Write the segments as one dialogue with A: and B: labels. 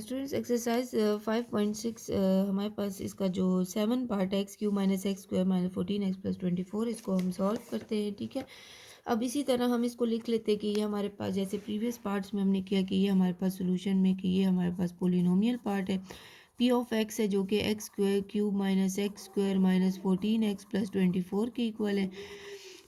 A: Students exercise 5.6 हमारे पास इसका जो 7 पार्ट है x cube minus x square minus 14x+24 इसको हम सॉल्व करते हैं। ठीक है, अब इसी तरह हम इसको लिख लेते हैं कि ये हमारे पास जैसे प्रीवियस पार्ट्स में हमने किया कि ये हमारे पास सोल्यूशन में कि ये हमारे पास पोलिनोमियल पार्ट है पी ऑफ एक्स है जो कि x square cube minus x square minus 14x+24 के इक्वल है।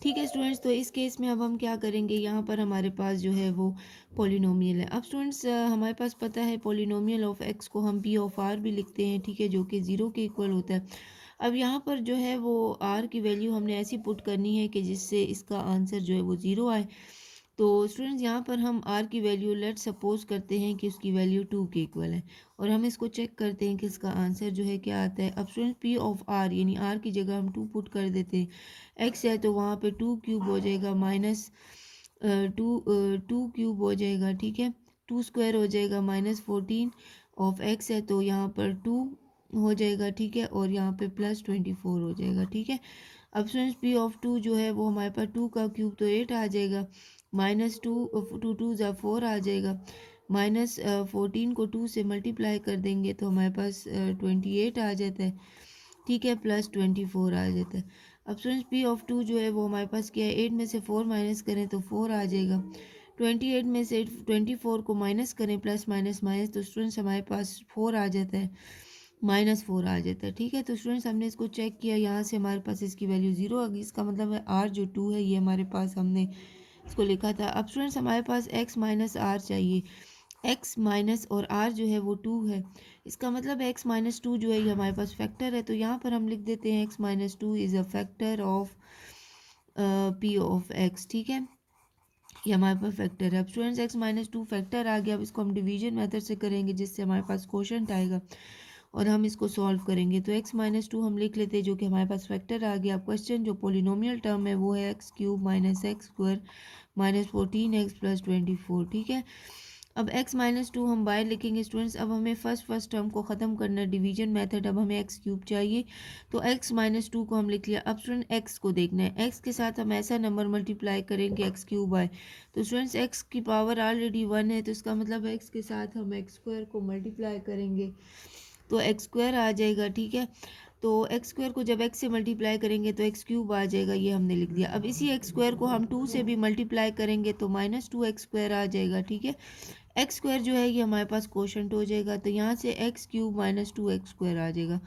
A: ठीक है स्टूडेंट्स, तो इस केस में अब हम क्या करेंगे, यहाँ पर हमारे पास जो है वो पॉलिनोमियल है। अब स्टूडेंट्स हमारे पास पता है पॉलिनोमियल ऑफ एक्स को हम पी ऑफ आर भी लिखते हैं, ठीक है, जो कि ज़ीरो के इक्वल होता है। अब यहाँ पर जो है वो आर की वैल्यू हमने ऐसी पुट करनी है कि जिससे इसका आंसर जो है वो ज़ीरो आए। तो स्टूडेंट्स यहाँ पर हम आर की वैल्यू लेट सपोज करते हैं कि उसकी वैल्यू 2 के इक्वल है और हम इसको चेक करते हैं कि इसका आंसर जो है क्या आता है। अब स्टूडेंट्स पी ऑफ आर यानी आर की जगह हम 2 पुट कर देते हैं। एक्स है तो वहाँ पे 2 क्यूब हो जाएगा माइनस 2 क्यूब हो जाएगा, ठीक है, 2 स्क्वायर हो जाएगा माइनस 14 ऑफ एक्स है तो यहाँ पर 2 हो जाएगा, ठीक है, और यहाँ पे +24 हो जाएगा। ठीक है, अब स्टूडेंट्स पी ऑफ 2 जो है वो हमारे पास 2 का क्यूब तो 8 आ जाएगा, माइनस 2 × 2 = 4 आ जाएगा, माइनस 14 को 2 से मल्टीप्लाई कर देंगे तो हमारे पास 28 आ जाता है, ठीक है, +24 आ जाता है। अब स्टूडेंट्स पी ऑफ 2 जो है वो हमारे पास क्या है, 8 में से 4 माइनस करें तो 4 आ जाएगा, 28 में से 24 को माइनस करें प्लस माइनस माइनस तो स्टूडेंट्स हमारे पास 4 आ जाता है, -4 आ जाता है। ठीक है, तो स्टूडेंट्स हमने इसको चेक किया, यहाँ से हमारे पास इसकी वैल्यू 0 आ गई, इसका मतलब है आर जो 2 है ये हमारे पास हमने इसको लिखा था। अब स्टूडेंट्स हमारे पास x माइनस आर चाहिए, x माइनस और r जो है वो 2 है, इसका मतलब x माइनस 2 जो है ये हमारे पास फैक्टर है, तो यहाँ पर हम लिख देते हैं x minus 2 is a factor of p of x। ठीक है, ये हमारे पास फैक्टर है। अब स्टूडेंट्स x माइनस 2 फैक्टर आ गया, अब इसको हम डिवीजन मेथड से करेंगे जिससे हमारे पास क्वोशंट आएगा और हम इसको सॉल्व करेंगे। तो x माइनस 2 हम लिख लेते हैं जो कि हमारे पास फैक्टर आ गया। अब क्वेश्चन जो पोलिनोमियल टर्म है वो है x cube minus x square minus 14x+24। ठीक है, अब x माइनस 2 हम बाहर लिखेंगे स्टूडेंट्स। अब हमें फर्स्ट टर्म को ख़त्म करना है, डिवीजन मेथड। अब हमें x क्यूब चाहिए तो x माइनस 2 को हम लिख लिया। अब स्टूडेंट x को देखना है, x के साथ हम ऐसा नंबर मल्टीप्लाई करेंगे x क्यूब आए, तो स्टूडेंट्स x की पावर ऑलरेडी 1 है तो इसका मतलब x के साथ हम x स्क्वायर को मल्टीप्लाई करेंगे तो एक्स स्क्वायर आ जाएगा। ठीक है, तो एक्स स्क्वायर को जब एक्स से मल्टीप्लाई करेंगे तो एक्स क्यूब आ जाएगा, ये हमने लिख दिया। अब इसी एक्स स्क्वायर को हम 2 से भी मल्टीप्लाई करेंगे तो -2x² आ जाएगा। ठीक है, एक्स स्क्वायर जो है ये हमारे पास क्वोशंट हो जाएगा, तो यहाँ से एक्स क्यूब -2x² आ जाएगा।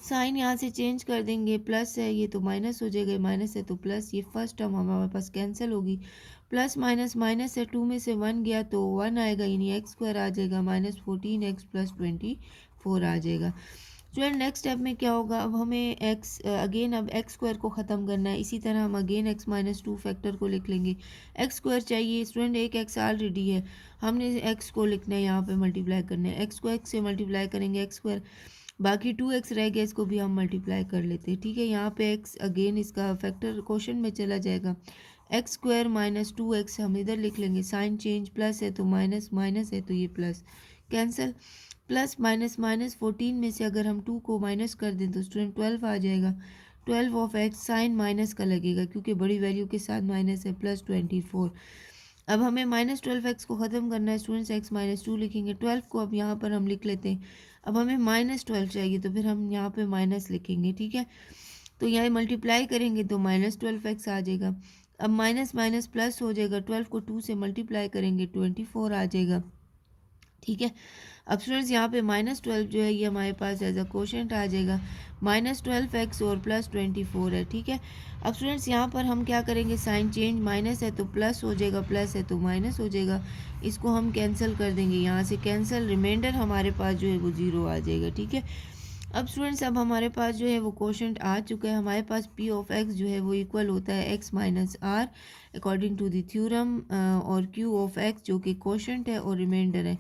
A: साइन यहाँ से चेंज कर देंगे, प्लस है ये तो माइनस हो जाएगा, माइनस है तो प्लस, ये फर्स्ट टर्म हमारे पास कैंसिल होगी, प्लस माइनस माइनस है, 2 में से 1 गया तो 1 आएगा, यानी एक्स स्क्वायर आ जाएगा -14x+24 आ जाएगा। स्टूडेंट नेक्स्ट स्टेप में क्या होगा, अब हमें एक्स अगेन अब एक्स स्क्वायर को ख़त्म करना है, इसी तरह हम अगेन x माइनस 2 फैक्टर को लिख लेंगे। एक्स स्क्वायर चाहिए स्टूडेंट, एक x ऑलरेडी है, हमने x को लिखना है, यहाँ पे मल्टीप्लाई करना है, x को x से मल्टीप्लाई करेंगे एक्स स्क्वायर, बाकी 2x रह गया, इसको भी हम मल्टीप्लाई कर लेते हैं। ठीक है, यहाँ पे x अगेन इसका फैक्टर क्वेश्चन में चला जाएगा, एक्स स्क्वायर -2x हम इधर लिख लेंगे, साइन चेंज, प्लस है तो माइनस, माइनस है तो ये plus, cancel, plus minus minus 14 में से अगर हम 2 को माइनस कर दें तो स्टूडेंट 12 आ जाएगा, 12 ऑफ एक्स, साइन माइनस का लगेगा क्योंकि बड़ी वैल्यू के साथ माइनस है, +24। अब हमें -12x को ख़त्म करना है स्टूडेंट्स, x माइनस 2 लिखेंगे, 12 को अब यहाँ पर हम लिख लेते हैं। अब हमें -12 चाहिए तो फिर हम यहाँ पे माइनस लिखेंगे। ठीक है, तो यहाँ मल्टीप्लाई करेंगे तो -12x आ जाएगा, अब माइनस माइनस प्लस हो जाएगा, 12 को 2 से मल्टीप्लाई करेंगे 24 आ जाएगा। ठीक है, अब स्टूडेंट्स यहाँ पे -12 जो है ये हमारे पास एज अ क्वोशंट आ जाएगा, -12x और +24 है। ठीक है, अब स्टूडेंट्स यहाँ पर हम क्या करेंगे, साइन चेंज, माइनस है तो प्लस हो जाएगा, प्लस है तो माइनस हो जाएगा, इसको हम कैंसिल कर देंगे, यहाँ से कैंसिल, रिमाइंडर हमारे पास जो है वो 0 आ जाएगा। ठीक है, अब स्टूडेंट्स अब हमारे पास जो है वो क्वोशंट आ चुका है, हमारे पास p ऑफ x जो है वो इक्वल होता है x minus r according to the theorem, और q ऑफ x जो कि क्वोशंट है और रिमाइंडर है,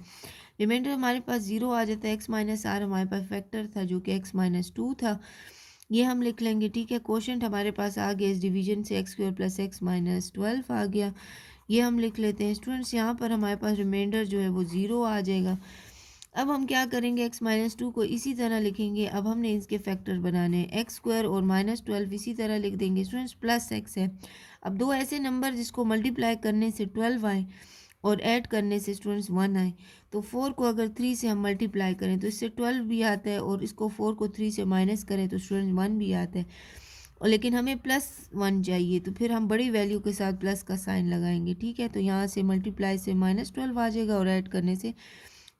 A: रिमाइंडर हमारे पास 0 आ जाता है, x माइनस आर हमारे पास फैक्टर था जो कि x माइनस 2 था, ये हम लिख लेंगे। ठीक है, क्वोशंट हमारे पास आ गया, इस डिवीजन से x square plus x minus 12 आ गया, ये हम लिख लेते हैं। स्टूडेंट्स यहाँ पर हमारे पास रिमाइंडर जो है वो 0 आ जाएगा। अब हम क्या करेंगे, x माइनस 2 को इसी तरह लिखेंगे, अब हमने इसके फैक्टर बनाने हैं, एक्स स्क्वायर और -12 इसी तरह लिख देंगे स्टूडेंट्स, प्लस x है। अब दो ऐसे नंबर जिसको मल्टीप्लाई करने से 12 आए, और ऐड करने से स्टूडेंट्स 1 आए। तो 4 को अगर 3 से हम मल्टीप्लाई करें तो इससे 12 भी आता है, और इसको 4 को 3 से माइनस करें तो स्टूडेंट्स 1 भी आता है। और लेकिन हमें +1 चाहिए, तो फिर हम बड़ी वैल्यू के साथ प्लस का साइन लगाएंगे, ठीक है। तो यहाँ से मल्टीप्लाई से -12 आ जाएगा, और ऐड करने से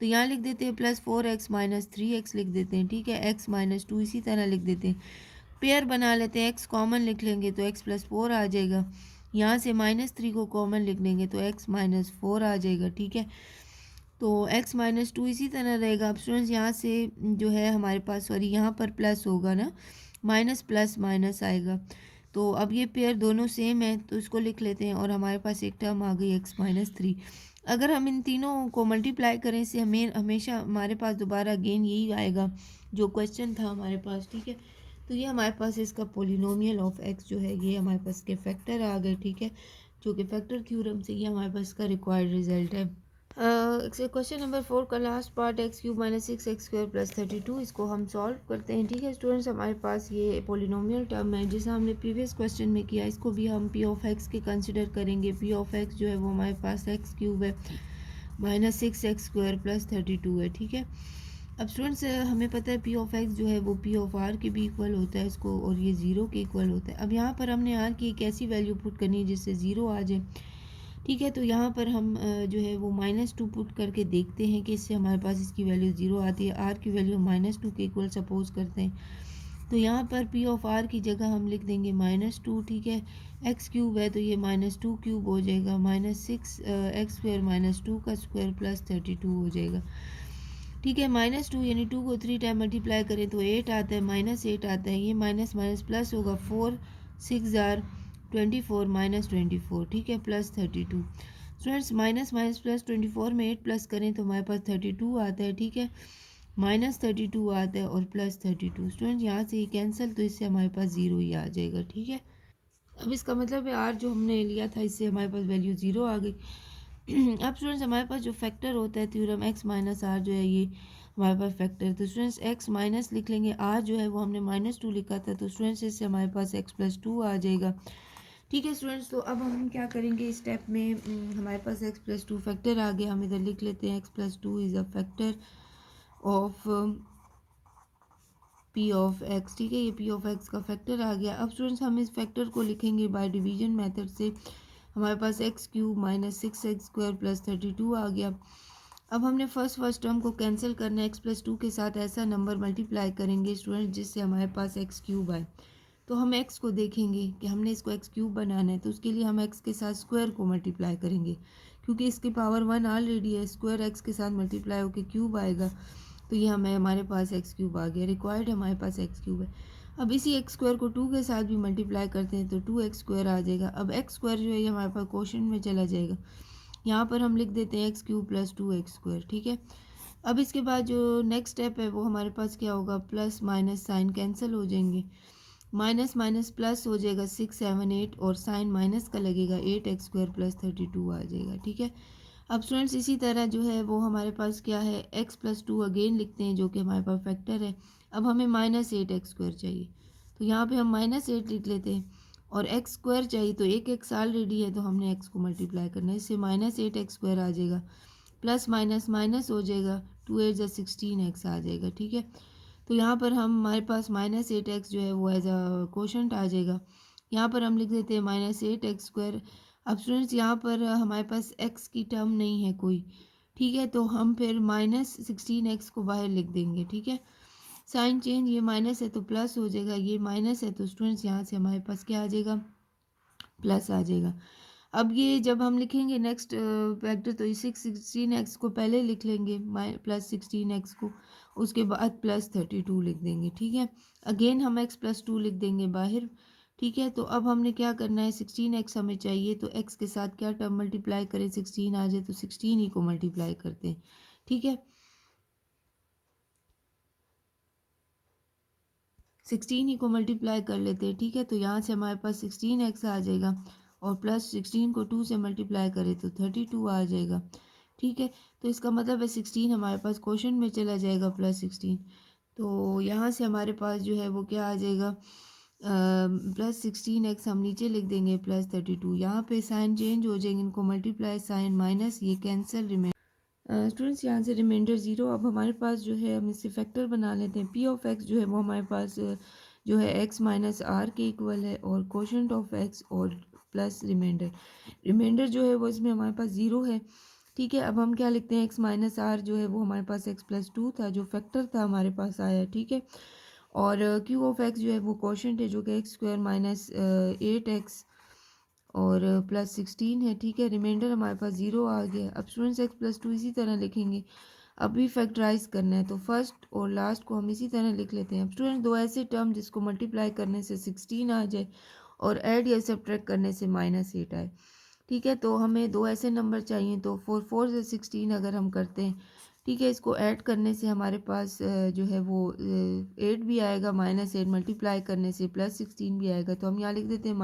A: तो यहाँ लिख देते हैं +4x - 3x लिख देते हैं, ठीक है। x - 2 इसी तरह लिख देते हैं। पेयर बना लेते हैं, x कॉमन लिख लेंगे तो x + 4 आ जाएगा। यहाँ से -3 को कॉमन लिख लेंगे तो x - 4 आ जाएगा, ठीक है। तो x - 2 इसी तरह रहेगा। अब स्टूडेंट्स यहाँ से जो है हमारे पास, सॉरी यहाँ पर प्लस होगा ना, माइनस प्लस माइनस आएगा। तो अब ये पेयर दोनों सेम है तो इसको लिख लेते हैं, और हमारे पास एक टर्म आ गई x - 3। अगर हम इन तीनों को मल्टीप्लाई करें इससे हमें हमेशा हमारे पास दोबारा अगेन यही आएगा जो क्वेश्चन था हमारे पास, ठीक है। तो ये हमारे पास इसका पोलिनोमियल ऑफ x जो है ये हमारे पास के फैक्टर आ गए, ठीक है, जो कि फैक्टर थ्योरम से ये हमारे पास का रिक्वायर्ड रिजल्ट है। क्वेश्चन नंबर 4 का लास्ट पार्ट x³ - 6x² + 32, इसको हम सॉल्व करते हैं, ठीक है स्टूडेंट्स। हमारे पास ये पोलिनोमियल टर्म है जैसा हमने प्रीवियस क्वेश्चन में किया, इसको भी हम p ऑफ x के कंसिडर करेंगे। p ऑफ x जो है वो हमारे पास x³ है -6x² + 32 है, ठीक है। अब स्टूडेंट्स हमें पता है p ऑफ x जो है वो p ऑफ r के भी इक्वल होता है इसको, और ये 0 के इक्वल होता है। अब यहाँ पर हमने r की एक ऐसी वैल्यू पुट करनी है जिससे 0 आ जाए, ठीक है। तो यहाँ पर हम जो है वो -2 पुट करके देखते हैं कि इससे हमारे पास इसकी वैल्यू 0 आती है। r की वैल्यू -2 के इक्वल सपोज करते हैं, तो यहाँ पर p ऑफ r की जगह हम लिख देंगे -2, ठीक है। x³ है तो ये -2³ हो जाएगा, -6x² - 2 का स्क्वायर + 32 हो जाएगा, ठीक है। -2 यानी 2 को 3 टाइम मल्टीप्लाई करें तो 8 आता है, -8 आता है, ये माइनस माइनस प्लस होगा, 4 6 जार 24 -24, ठीक है, + 32। स्टूडेंट्स माइनस माइनस +24 में 8 प्लस करें तो हमारे पास 32 आता है, ठीक है, -32 आता है और +32। स्टूडेंट यहाँ से ये कैंसिल, तो इससे हमारे पास 0 ही आ जाएगा, ठीक है। अब इसका मतलब है आर जो हमने लिया था इससे हमारे पास वैल्यू 0 आ गई। अब स्टूडेंट्स हमारे पास जो फैक्टर होता है थ्योरम x - r जो है ये हमारे पास फैक्टर है, तो स्टूडेंट्स x माइनस लिख लेंगे, r जो है वो हमने -2 लिखा था, तो स्टूडेंट्स इससे हमारे पास x + 2 आ जाएगा, ठीक है स्टूडेंट्स। तो अब हम क्या करेंगे इस स्टेप में, हमारे पास x + 2 फैक्टर आ गया, हम इधर लिख लेते हैं x + 2 is a factor of p of x, ठीक है, ये p ऑफ x का फैक्टर आ गया। अब स्टूडेंट्स हम इस फैक्टर को लिखेंगे बाय डिवीजन मेथड से, हमारे पास x³ - 6x² + 32 आ गया। अब हमने फर्स्ट टर्म को कैंसिल करना है, x + 2 के साथ ऐसा नंबर मल्टीप्लाई करेंगे स्टूडेंट जिससे हमारे पास x³ आए। तो हम x को देखेंगे कि हमने इसको x³ बनाना है, तो उसके लिए हम x के साथ स्क्वायर को मल्टीप्लाई करेंगे, क्योंकि इसकी पावर 1 ऑलरेडी है, स्क्वायर x के साथ मल्टीप्लाई होकर क्यूब आएगा, तो ये हमारे पास x³ आ गया, रिक्वायर्ड हमारे पास x³ है। अब इसी x² को 2 के साथ भी मल्टीप्लाई करते हैं तो 2x² आ जाएगा। अब x² जो है ये हमारे पास क्वोशंट में चला जाएगा, यहाँ पर हम लिख देते हैं x³ + 2x², ठीक है। अब इसके बाद जो नेक्स्ट स्टेप है वो हमारे पास क्या होगा, प्लस माइनस साइन कैंसिल हो जाएंगे, माइनस माइनस प्लस हो जाएगा, 6 7 8 और साइन माइनस का लगेगा, 8x² + 32 आ जाएगा, ठीक है। अब स्टूडेंट्स इसी तरह जो है वो हमारे पास क्या है, x + 2 अगेन लिखते हैं जो कि हमारे पास फैक्टर है। अब हमें -8x² चाहिए, तो यहाँ पे हम -8 लिख लेते हैं, और x² चाहिए तो एक x ऑलरेडी है तो हमने x को मल्टीप्लाई करना है, इससे -8x² आ जाएगा, प्लस माइनस माइनस हो जाएगा, 2 8 = 16x आ जाएगा, ठीक है। तो यहाँ पर हम हमारे पास -8x जो है वो एज अ क्वोशंट आ जाएगा, यहाँ पर हम लिख देते हैं -8x²। अब स्टूडेंट्स यहाँ पर हमारे पास x की टर्म नहीं है कोई, ठीक है, तो हम फिर -16x को बाहर लिख देंगे, ठीक है। साइन चेंज, ये माइनस है तो प्लस हो जाएगा, ये माइनस है तो स्टूडेंट्स यहाँ से हमारे पास क्या आ जाएगा, प्लस आ जाएगा। अब ये जब हम लिखेंगे नेक्स्ट फैक्टर तो इस 16x को पहले लिख लेंगे +16x को, उसके बाद +32 लिख देंगे, ठीक है। अगेन हम x + 2 लिख देंगे बाहर, ठीक है। तो अब हमने क्या करना है, 16x हमें चाहिए तो x के साथ क्या टर्म मल्टीप्लाई करें, 16 आ जाए तो 16 ही को मल्टीप्लाई करते हैं, ठीक है, 16 ही को मल्टीप्लाई कर लेते हैं, ठीक है। तो यहाँ से हमारे पास 16x आ जाएगा, और +16 को 2 से मल्टीप्लाई करें तो 32 आ जाएगा, ठीक है। तो इसका मतलब है 16 हमारे पास क्वोशंट में चला जाएगा, +16, तो यहाँ से हमारे पास जो है वो क्या आ जाएगा, प्लस 16x हम नीचे लिख देंगे प्लस 32। यहाँ पे साइन चेंज हो जाएंगे, इनको मल्टीप्लाई साइन माइनस, ये कैंसिल। स्टूडेंट्स यहाँ से रिमाइंडर ज़ीरो। अब हमारे पास जो है हम इसे फैक्टर बना लेते हैं। पी ऑफ एक्स जो है वो हमारे पास जो है एक्स माइनस आर के इक्वल है, और कोशेंट ऑफ एक्स और प्लस रिमाइंडर। रिमाइंडर जो है वो इसमें हमारे पास ज़ीरो है, ठीक है। अब हम क्या लिखते हैं, एक्स माइनस आर जो है वो हमारे पास एक्स प्लस टू था, जो फैक्टर था हमारे पास आया, ठीक है। और क्यू ऑफ एक्स जो है वो कोशेंट है, जो कि एक्स स्क्वायर माइनस 8x और प्लस 16 है, ठीक है। रिमाइंडर हमारे पास ज़ीरो आ गया। अब स्टूडेंट्स एक्स प्लस टू इसी तरह लिखेंगे। अब भी फैक्टराइज करना है, तो फर्स्ट और लास्ट को हम इसी तरह लिख लेते हैं। अब स्टूडेंट दो ऐसे टर्म जिसको मल्टीप्लाई करने से 16 आ जाए और ऐड या सब्ट्रैक्ट करने से -8 आए, ठीक है। तो हमें दो ऐसे नंबर चाहिए, तो 4 4 से 16 अगर हम करते हैं, ठीक है, इसको ऐड करने से हमारे पास जो है वो 8 भी आएगा, -8 मल्टीप्लाई करने से +16 भी आएगा। तो हम यहाँ लिख देते हैं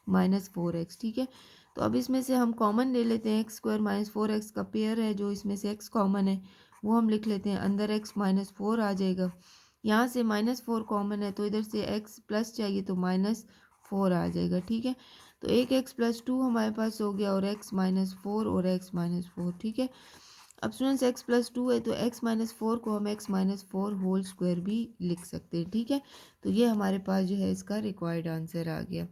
A: -4x, ठीक है। तो अब इसमें से हम कॉमन ले लेते हैं, एक्स स्क्वायर -4x का पेयर है, जो इसमें से x कॉमन है वो हम लिख लेते हैं, अंदर x -4 आ जाएगा। यहाँ से -4 कॉमन है, तो इधर से x प्लस चाहिए तो -4 आ जाएगा, ठीक है। तो एक x प्लस टू हमारे पास हो गया, और x -4 और x -4, ठीक है। अब स्टूडेंट्स x प्लस टू है, तो x -4 को हम x -4 होल स्क्वायर भी लिख सकते हैं, ठीक है। तो ये हमारे पास जो है इसका रिक्वायर्ड आंसर आ गया।